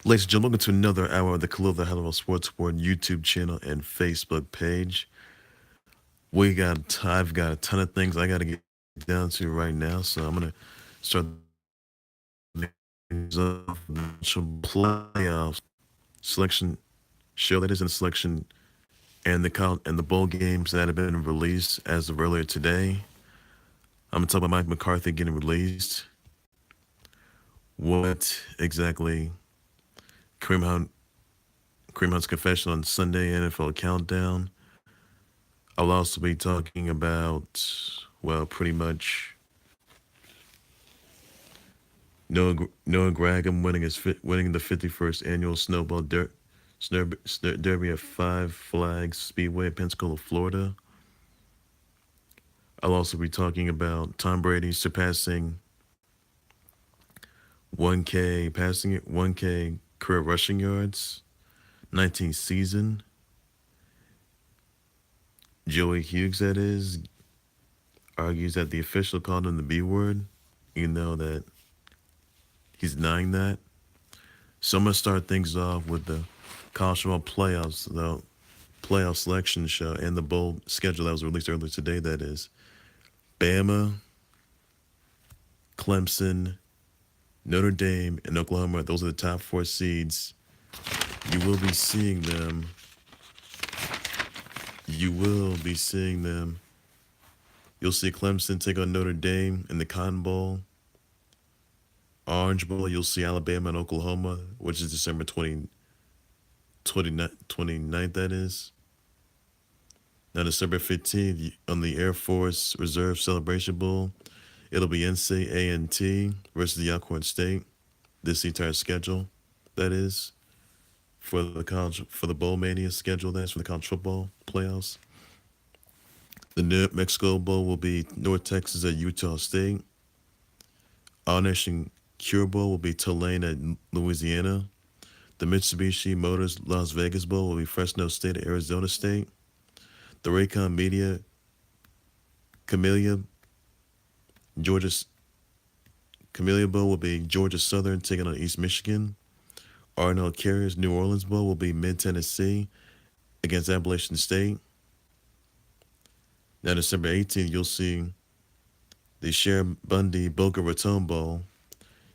Ladies and gentlemen, welcome to another hour of the Khalil the Hello Sports Board YouTube channel and Facebook page. I've got a ton of things I got to get down to right now, so I'm gonna start things off with the playoffs selection show that is in selection and the bowl games that have been released as of earlier today. I'm gonna talk about Mike McCarthy getting released. What exactly Kareem Hunt Kareem Hunt's confession on Sunday NFL Countdown. I'll also be talking about, well, pretty much Noah Gragum winning the 51st annual Derby at Five Flags Speedway in Pensacola, Florida. I'll also be talking about Tom Brady surpassing 1K career rushing yards, 19th season. Joey Hughes, that is, argues that the official called him the B word, even though that he's denying that. So I'm gonna start things off with the college football playoffs, the playoff selection show, and the bowl schedule that was released earlier today. That is Bama, Clemson, Notre Dame, and Oklahoma. Those are the top four seeds. You will be seeing them. You will be seeing them. You'll see Clemson take on Notre Dame in the Cotton Bowl. Orange Bowl, you'll see Alabama and Oklahoma, which is December 29th, that is. Now, December 15th, on the Air Force Reserve Celebration Bowl, it'll be NC A&T versus the Alcorn State. This entire schedule, that is, for the Bowl Mania schedule, that's for the college football playoffs. The New Mexico Bowl will be North Texas at Utah State. All Nation Cure Bowl will be Tulane at Louisiana. The Mitsubishi Motors Las Vegas Bowl will be Fresno State at Arizona State. The Raycon Media Camellia Georgia Camellia Bowl will be Georgia Southern taking on East Michigan. Arnold Carriers New Orleans Bowl will be Mid Tennessee against Appalachian State. Now December 18th, you'll see the Sheriff Bundy Boca Raton Bowl.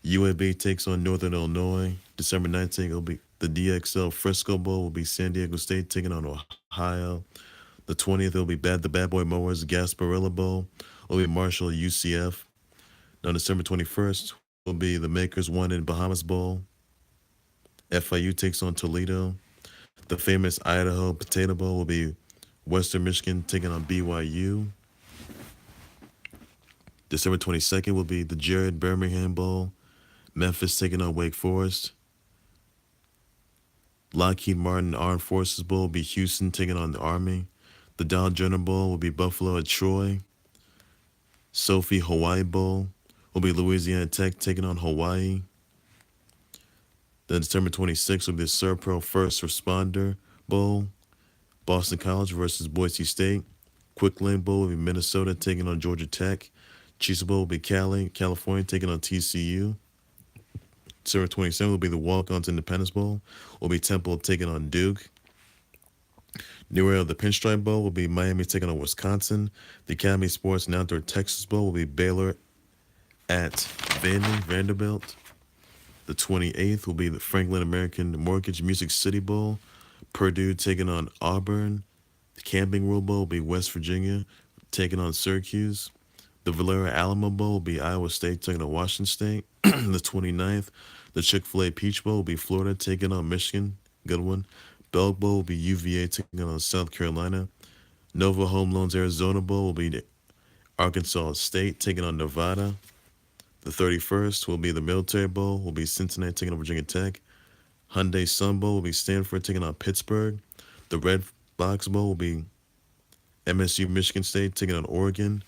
UAB takes on Northern Illinois. December 19th, it'll be the DXL Frisco Bowl will be San Diego State taking on Ohio. The 20th, it'll be the Bad Boy Mowers Gasparilla Bowl. It'll be Marshall UCF. Now December 21st will be the Makers One in Bahamas Bowl. FIU takes on Toledo. The famous Idaho Potato Bowl will be Western Michigan taking on BYU. December 22nd will be the Jared Birmingham Bowl. Memphis taking on Wake Forest. Lockheed Martin Armed Forces Bowl will be Houston taking on the Army. The Dow Jones Bowl will be Buffalo at Troy. Sophie Hawaii Bowl will be Louisiana Tech taking on Hawaii. Then December 26th will be the Serpro First Responder Bowl. Boston College versus Boise State. Quick Lane Bowl will be Minnesota taking on Georgia Tech. Cheese Bowl will be California taking on TCU. December 27th will be the Walk-Ons Independence Bowl. Will be Temple taking on Duke. New era of the Pinstripe Bowl will be Miami taking on Wisconsin. The Academy Sports and Outdoor Texas Bowl will be Baylor at Vanderbilt. The 28th will be the Franklin American Mortgage Music City Bowl. Purdue taking on Auburn. The Camping World Bowl will be West Virginia taking on Syracuse. The Valera Alamo Bowl will be Iowa State taking on Washington State. The 29th, the Chick-fil-A Peach Bowl will be Florida taking on Michigan. Good one. Belk Bowl will be UVA taking on South Carolina. Nova Home Loans Arizona Bowl will be Arkansas State taking on Nevada. The 31st will be the Military Bowl will be Cincinnati taking on Virginia Tech. Hyundai Sun Bowl will be Stanford taking on Pittsburgh. The Red Fox Bowl will be MSU Michigan State taking on Oregon.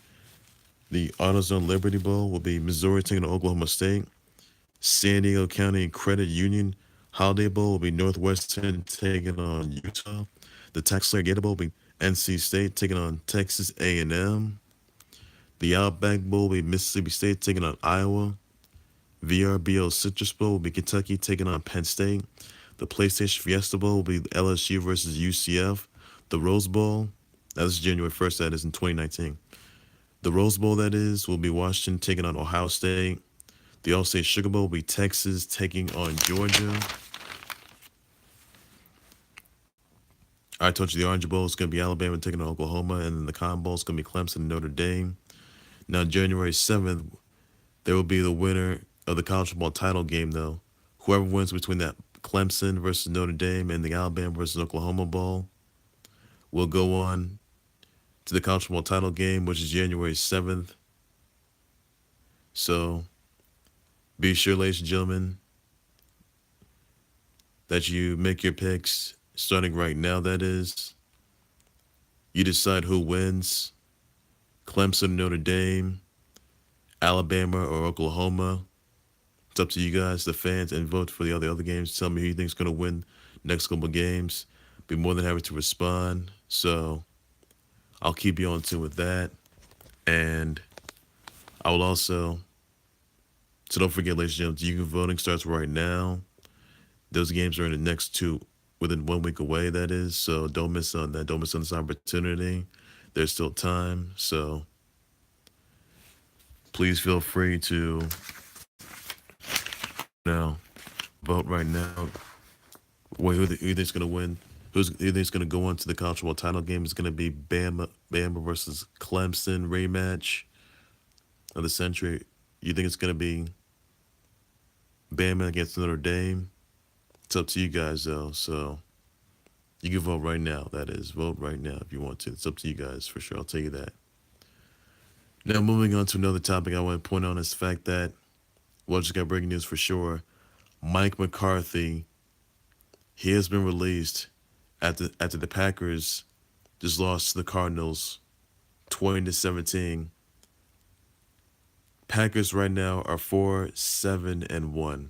The AutoZone Liberty Bowl will be Missouri taking on Oklahoma State. San Diego County Credit Union Holiday Bowl will be Northwestern taking on Utah. The Taxslayer Gator Bowl will be NC State taking on Texas A&M. The Outback Bowl will be Mississippi State taking on Iowa. VRBO Citrus Bowl will be Kentucky taking on Penn State. The PlayStation Fiesta Bowl will be LSU versus UCF. The Rose Bowl, that was January 1st, that is in 2019. The Rose Bowl, that is, will be Washington taking on Ohio State. The All-State Sugar Bowl will be Texas taking on Georgia. I told you the Orange Bowl is going to be Alabama taking on Oklahoma, and then the Cotton Bowl is going to be Clemson and Notre Dame. Now, January 7th, there will be the winner of the college football title game, though. Whoever wins between that Clemson versus Notre Dame and the Alabama versus Oklahoma Bowl will go on to the college football title game, which is January 7th. So be sure, ladies and gentlemen, that you make your picks starting right now, that is. You decide who wins Clemson, Notre Dame, Alabama, or Oklahoma. It's up to you guys, the fans, and vote for the other games. Tell me who you think is going to win next couple games. Be more than happy to respond. So I'll keep you on tune with that. And I will also, so don't forget, ladies and gentlemen, you voting starts right now. Those games are in the next within 1 week away, that is. So don't miss on that. Don't miss on this opportunity. There's still time. So please feel free to now vote right now. Wait, who you think's going to win? Who you think's going to go on to the college football title game? Is going to be Bama versus Clemson rematch of the century. You think it's going to be Bama against Notre Dame? It's up to you guys, though. So you can vote right now. That is, vote right now if you want to. It's up to you guys for sure. I'll tell you that. Now, moving on to another topic I want to point out is the fact that, well, just got breaking news for sure. Mike McCarthy, he has been released after the Packers just lost to the Cardinals 20-17. Packers right now are 4-7-1.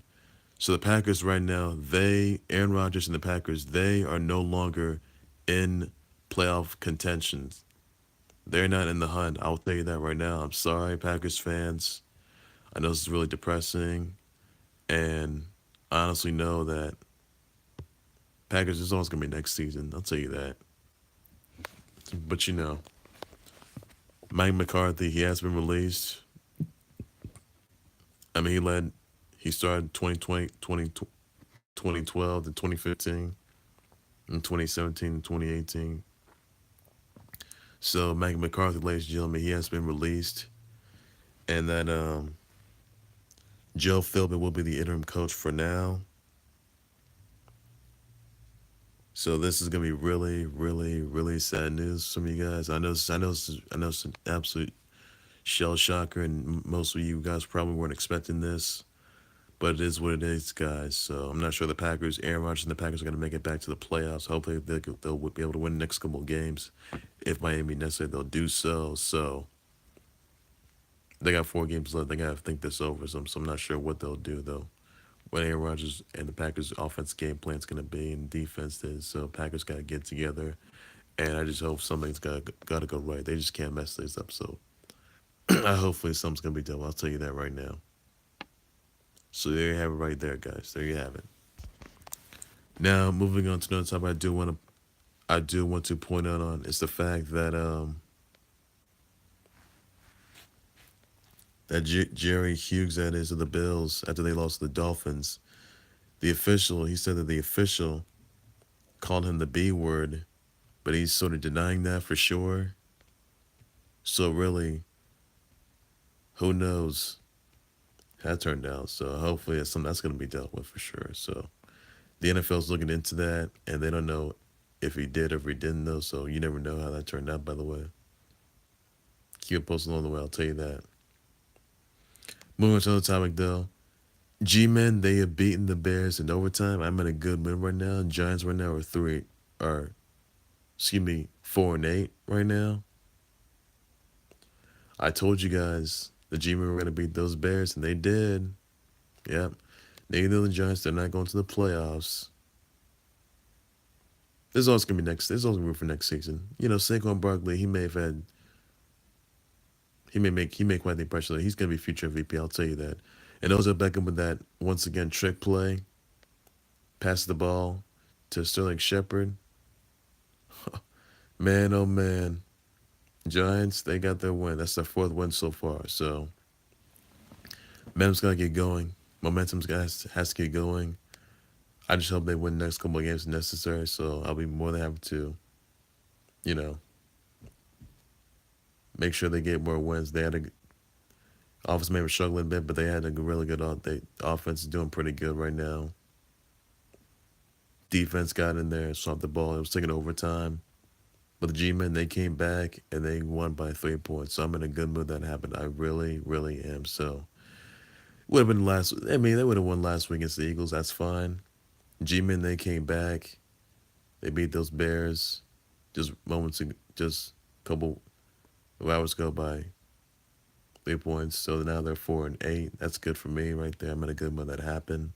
So the Packers right now, Aaron Rodgers and the Packers, they are no longer in playoff contentions. They're not in the hunt. I'll tell you that right now. I'm sorry, Packers fans. I know this is really depressing. And I honestly know that Packers is always going to be next season. I'll tell you that. But Mike McCarthy, he has been released. I mean, he started 2012 to 2015, and 2017 and 2018. So Mike McCarthy, ladies and gentlemen, he has been released. And that Joe Philbin will be the interim coach for now. So this is gonna be really, really, really sad news from you guys. I know it's an absolute shell shocker, and most of you guys probably weren't expecting this, but it is what it is, guys. So I'm not sure Aaron Rodgers and the Packers are gonna make it back to the playoffs. Hopefully they'll be able to win the next couple of games. If Miami necessary, they'll do so. So they got 4 games left. They gotta think this over. So I'm not sure what they'll do though. What Aaron Rodgers and the Packers' offense game plan is going to be and defense is. So Packers got to get together, and I just hope something's got to go right. They just can't mess this up. So hopefully something's going to be done. I'll tell you that right now. So there you have it right there, guys. There you have it. Now moving on to another topic, I do want to point out on is the fact that Jerry Hughes, that is, of the Bills, after they lost to the Dolphins, he said that the official called him the B word, but he's sort of denying that for sure. So really, who knows how that turned out. So hopefully that's something that's going to be dealt with for sure. So the NFL's looking into that, and they don't know if he did or if he didn't know. So you never know how that turned out, by the way. Keep it posted along the way, I'll tell you that. Moving on to another topic, though. G-Men, they have beaten the Bears in overtime. I'm in a good mood right now. Giants right now are 4-8 right now. I told you guys the G-Men were going to beat those Bears, and they did. Yep. Neither the Giants, they're not going to the playoffs. This is also going to be This is also going to be for next season. Saquon Barkley, he may make quite the impression that he's going to be future MVP. I'll tell you that. And also Beckham with that once again trick play, pass the ball to Sterling Shepard. Man, oh man, Giants they got their win. That's their fourth win so far. So momentum's gotta get going. Has to get going. I just hope they win the next couple of games if necessary. So I'll be more than happy to, you know, make sure they get more wins. They had a offense maybe struggling a bit, but they had a really good offense is doing pretty good right now. Defense got in there, swamped the ball. It was taking overtime. But the G-men, they came back and they won by 3 points. So I'm in a good mood that happened. I really, really am. So would have been last. I mean, they would have won last week against the Eagles. That's fine. G-men, they came back. They beat those Bears just moments ago, just a couple of hours ago by 3 points. So now they're 4-8. That's good for me right there. I'm in a good mood that happened.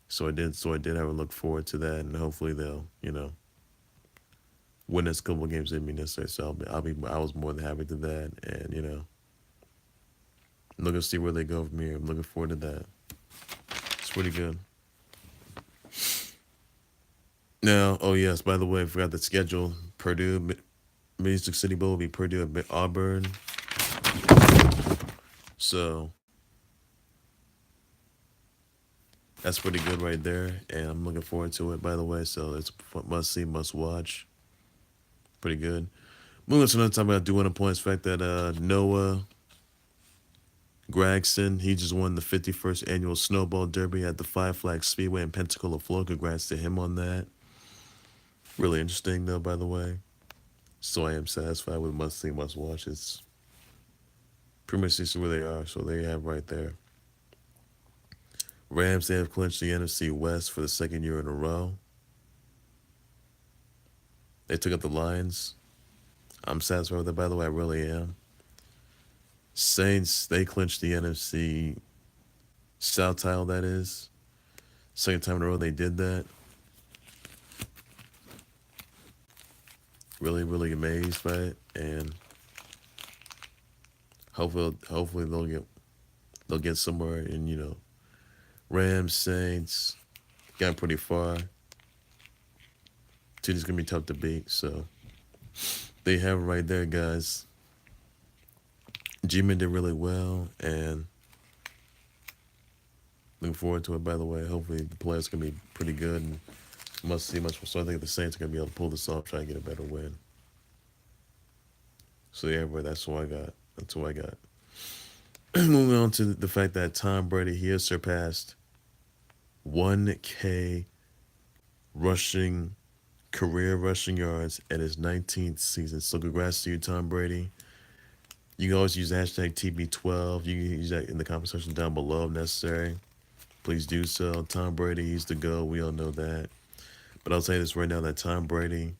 So I did have a look forward to that, and hopefully they'll, win this couple of games in me necessary. So I was more than happy to that, and I'm looking to see where they go from here. I'm looking forward to that. It's pretty good. Now, oh yes, by the way, I forgot the schedule. Music City Bowl will be Purdue at Auburn. So that's pretty good right there, and I'm looking forward to it. By the way, so it's must see, must watch. Pretty good. Moving on to another topic, I do want to point out the fact that Noah Gregson, he just won the 51st annual Snowball Derby at the Five Flags Speedway in Pensacola, Florida. Congrats to him on that. Really interesting, though, by the way. So I am satisfied with must see, must watch. It's pretty much see where they are. So there you have right there. Rams, they have clinched the NFC West for the second year in a row. They took up the Lions. I'm satisfied with that, by the way. I really am. Saints, they clinched the NFC South title, that is. Second time in a row they did that. Really, really amazed by it. And hopefully they'll get somewhere in, Rams, Saints, got pretty far. Team's gonna be tough to beat, so they have it right there, guys. G-Men did really well, and looking forward to it. By the way, hopefully the players gonna be pretty good, and must see much. So I think the Saints are gonna be able to pull this off, try and get a better win. So yeah, but that's what I got. That's what I got. Moving on to the fact that Tom Brady, he has surpassed 1K rushing career rushing yards at his 19th season. So congrats to you, Tom Brady. You can always use the hashtag TB12. You can use that in the comment section down below if necessary. Please do so. Tom Brady, he's the GOAT. We all know that. But I'll say this right now that Tom Brady,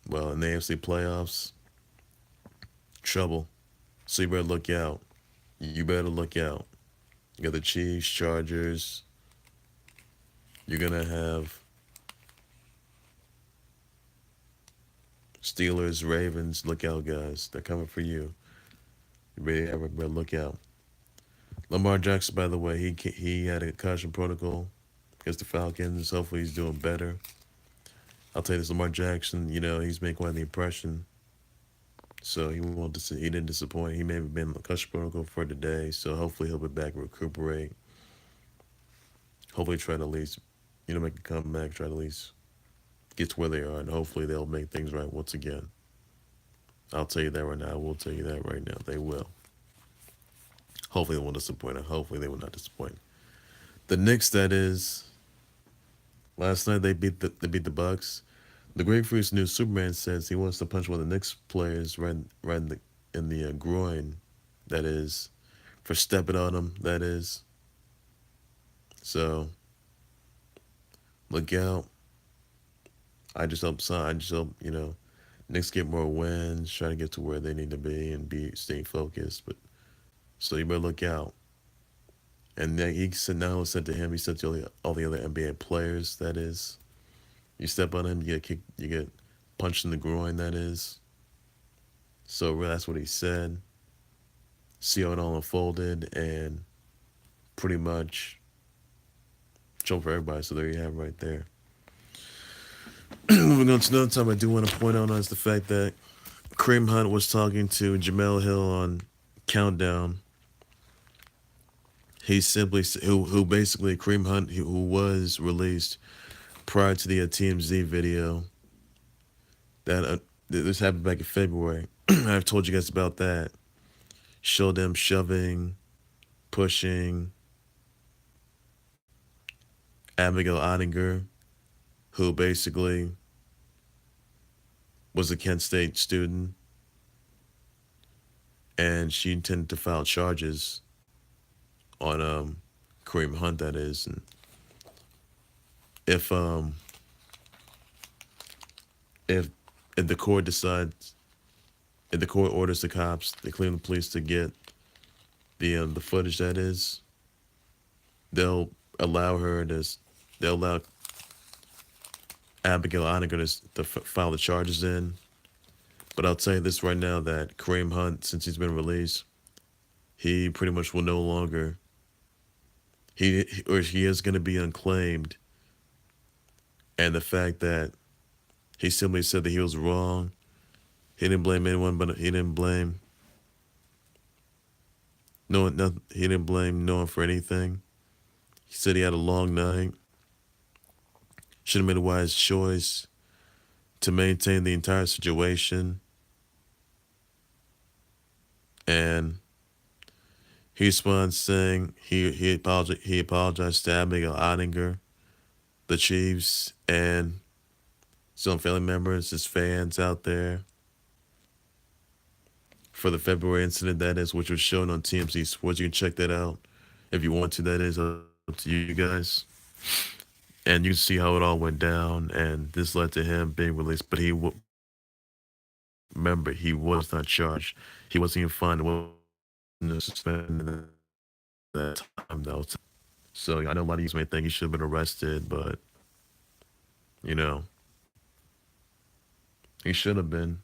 well, in the AFC playoffs, trouble. So you better look out. You better look out. You got the Chiefs, Chargers. You're going to have Steelers, Ravens. Look out, guys. They're coming for you. You better look out. Lamar Jackson, by the way, he had a concussion protocol against the Falcons. Hopefully he's doing better. I'll tell you this, Lamar Jackson, he's making quite the impression. So he didn't disappoint. He may have been a concussion protocol for today. So hopefully he'll be back and recuperate. Hopefully try to at least, make a comeback, try to at least get to where they are, and hopefully they'll make things right once again. I'll tell you that right now. I will tell you that right now. They will. Hopefully they won't disappoint. Hopefully they will not disappoint. The Knicks, that is. Last night they beat the Bucks. The Grapefruit's new Superman says he wants to punch one of the Knicks players right in the groin. That is, for stepping on him. That is. So look out. I just hope Knicks get more wins, try to get to where they need to be and stay focused. But so you better look out. And then he said to him, he said to all the other NBA players, that is, you step on him, you get kicked, you get punched in the groin, that is. So really, that's what he said. see how it all unfolded, and pretty much show for everybody. So there you have it right there. Moving on to another time, I do want to point out is the fact that Kareem Hunt was talking to Jamel Hill on Countdown. He simply who basically Kareem Hunt who was released prior to the TMZ video that this happened back in February. I've told you guys about that. Showed them shoving, pushing Abigail Ottinger, who basically was a Kent State student, and she intended to file charges on Kareem Hunt, that is. And if um if if the court decides, if the court orders the cops, the Cleveland police, to get the footage, that is, they'll allow her to they'll allow Abigail Ottinger to file the charges in. But I'll tell you this right now, that Kareem Hunt, since he's been released, he pretty much will no longer, he is going to be unclaimed. And the fact that he simply said that he was wrong, he didn't blame anyone, but he didn't blame no one, nothing, he didn't blame no one for anything. He said he had a long night, should have made a wise choice to maintain the entire situation. And he responds saying he apologized to Abigail Ottinger, the Chiefs, and some family members, his fans out there, for the February incident, that is, which was shown on TMZ Sports. You can check that out if you want to. That is up to you guys. And you can see how it all went down, and this led to him being released. But remember, he was not charged. He wasn't even fined. It wasn't suspended that time, though. So I know a lot of you may think he should have been arrested, but you know, he should have been.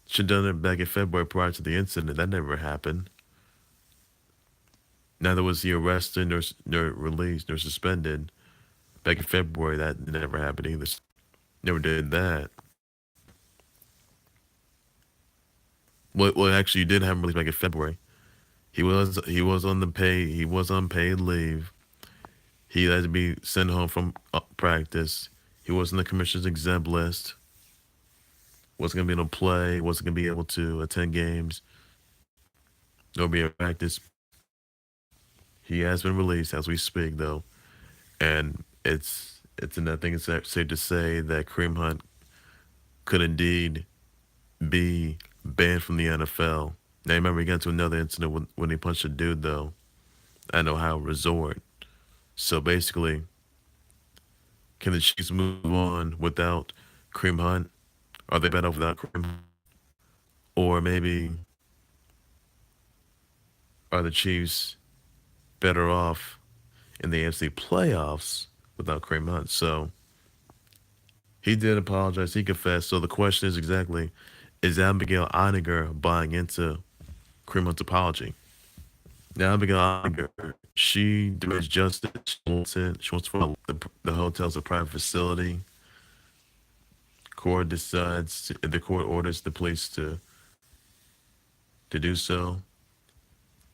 Should have done it back in February prior to the incident. That never happened. Neither was he arrested nor released nor suspended back in February. That never happened either. Never did that. Well, actually, you did have him released back in February. He was on paid leave. He had to be sent home from practice. He was on the commissioner's exempt list. Wasn't gonna be able to play. Wasn't gonna be able to attend games. Nor be at practice. He has been released as we speak, though, and it's another thing. It's safe to say that Kareem Hunt could indeed be banned from the NFL. Now, remember, he got into another incident when he punched a dude, though, at Ohio Resort. So basically, can the Chiefs move on without Kareem Hunt? Are they better off without Kareem Hunt? Or maybe are the Chiefs better off in the AFC playoffs without Kareem Hunt? So he did apologize. He confessed. So the question is exactly, is Abigail Ottinger buying into Kareem Hunt's apology? Now, Abigail Ottinger, she demands justice. She wants to the hotel's a private facility. The court orders the police to do so.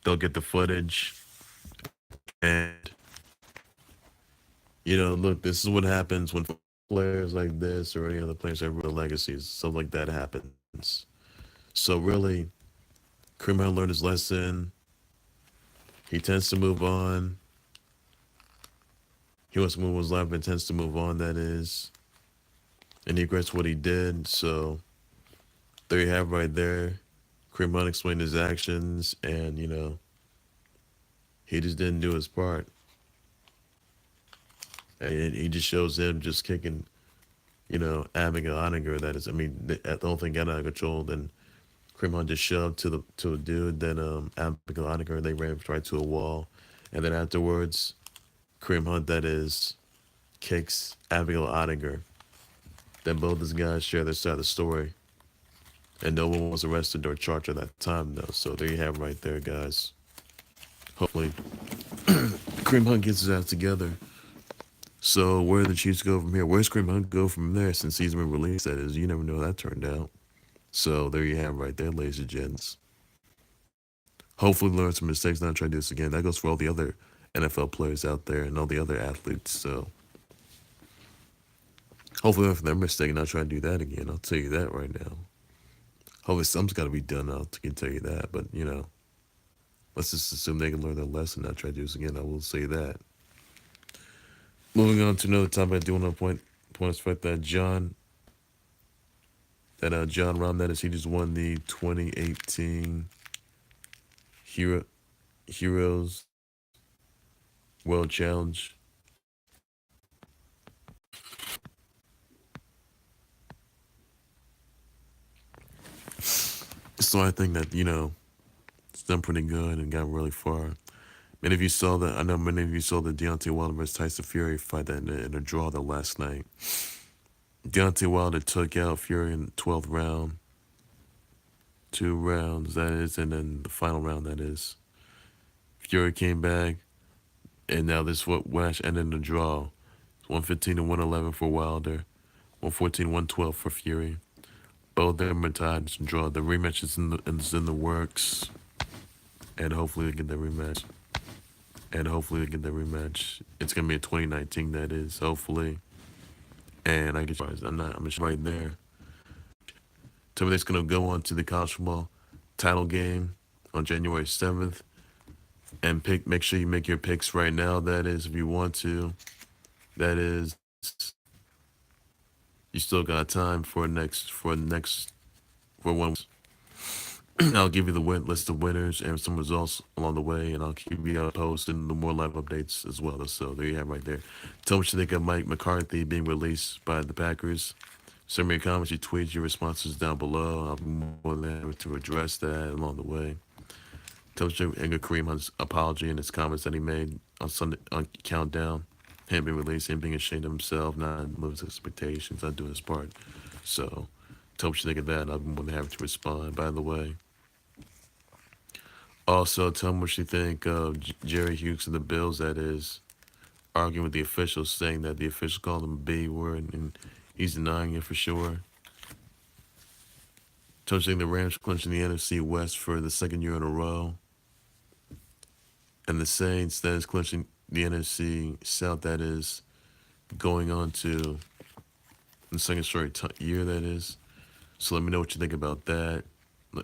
They'll get the footage. And, look, this is what happens when players like this or any other players have real legacies. Stuff like that happens. So really, Kareem Hunt learned his lesson. He tends to move on. He wants to move on his life and tends to move on, that is. And he regrets what he did. So there you have it right there. Kareem Hunt explained his actions, and, he just didn't do his part. And he just shows him just kicking, Abigail Ottinger, that is. I mean, the whole thing got out of control. Then Kareem Hunt just shoved to a dude. Then Abigail Ottinger, they ran right to a wall. And then afterwards, Kareem Hunt, that is, kicks Abigail Ottinger. Then both these guys share their side of the story. And no one was arrested or charged at that time, though. So there you have it right there, guys. Hopefully, Kareem Hunt gets his ass together. So where the Chiefs go from here? Where's Kareem Hunt go from there since he's been released? That is, you never know how that turned out. So there you have it right there, ladies and gents. Hopefully learn some mistakes, not try to do this again. That goes for all the other NFL players out there and all the other athletes. So hopefully learn from their mistake and not try to do that again. I'll tell you that right now. Hopefully something's got to be done. I can tell you that. But, let's just assume they can learn their lesson, not try to do this again. I will say that. Moving on to another topic, I do want to point out that John Rahm, that is, he just won the 2018 Heroes World Challenge. So I think that, it's done pretty good and got really far. Many of you saw that. I know many of you saw the Deontay Wilder versus Tyson Fury fight that in a draw that last night. Deontay Wilder took out Fury in the 12th round. 2 rounds, that is, and then the final round, that is. Fury came back, and now this match ended in a draw. 115 to 111 for Wilder, 114 112 for Fury. Both of them are tied to draw. The rematch is in the works, and hopefully they get the rematch. It's gonna be in 2019, that is, hopefully. And I get surprised. I'm just right there. Tell me that's gonna go on to the college football title game on January 7th. And make sure you make your picks right now, that is, if you want to. That is, you still got time for one. I'll give you the list of winners and some results along the way, and I'll keep you posted and the more live updates as well. So there you have it right there. Tell me what you think of Mike McCarthy being released by the Packers. Send me your comments, your tweets, your responses down below. I'll be more than happy to address that along the way. Tell me what you think of Kareem Hunt's apology and his comments that he made on Sunday on Countdown. Him being released, him being ashamed of himself, not living his expectations, not doing his part. So tell me what you think of that. I'll be more than happy to respond, by the way. Also, tell me what you think of Jerry Hughes of the Bills, that is, arguing with the officials, saying that the officials called him a B word, and he's denying it for sure. Tell me what you think the Rams clinching the NFC West for the second year in a row. And the Saints, that is, clinching the NFC South, that is, going on to the second straight year, that is. So let me know what you think about that.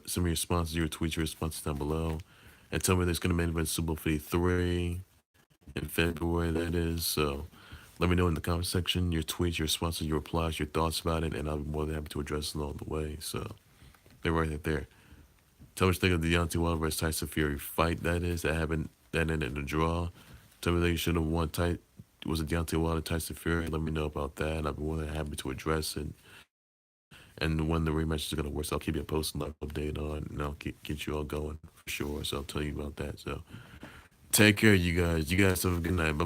Some of your responses, your tweets, your responses down below. And tell me there's going to main event Super Bowl 53 in February, that is. So let me know in the comment section your tweets, your responses, your replies, your thoughts about it, and I'll be more than happy to address it along the way. So they're right there. Tell me what you think of the Deontay Wilder versus Tyson Fury fight, that is, that ended in a draw. Tell me that you should have won was it Deontay Wilder, Tyson Fury? Let me know about that. I'll be more than happy to address it. And when the rematch is going to work, so I'll keep you posted, live update on, and I'll get you all going for sure. So I'll tell you about that. So take care, you guys. You guys have a good night. Bye.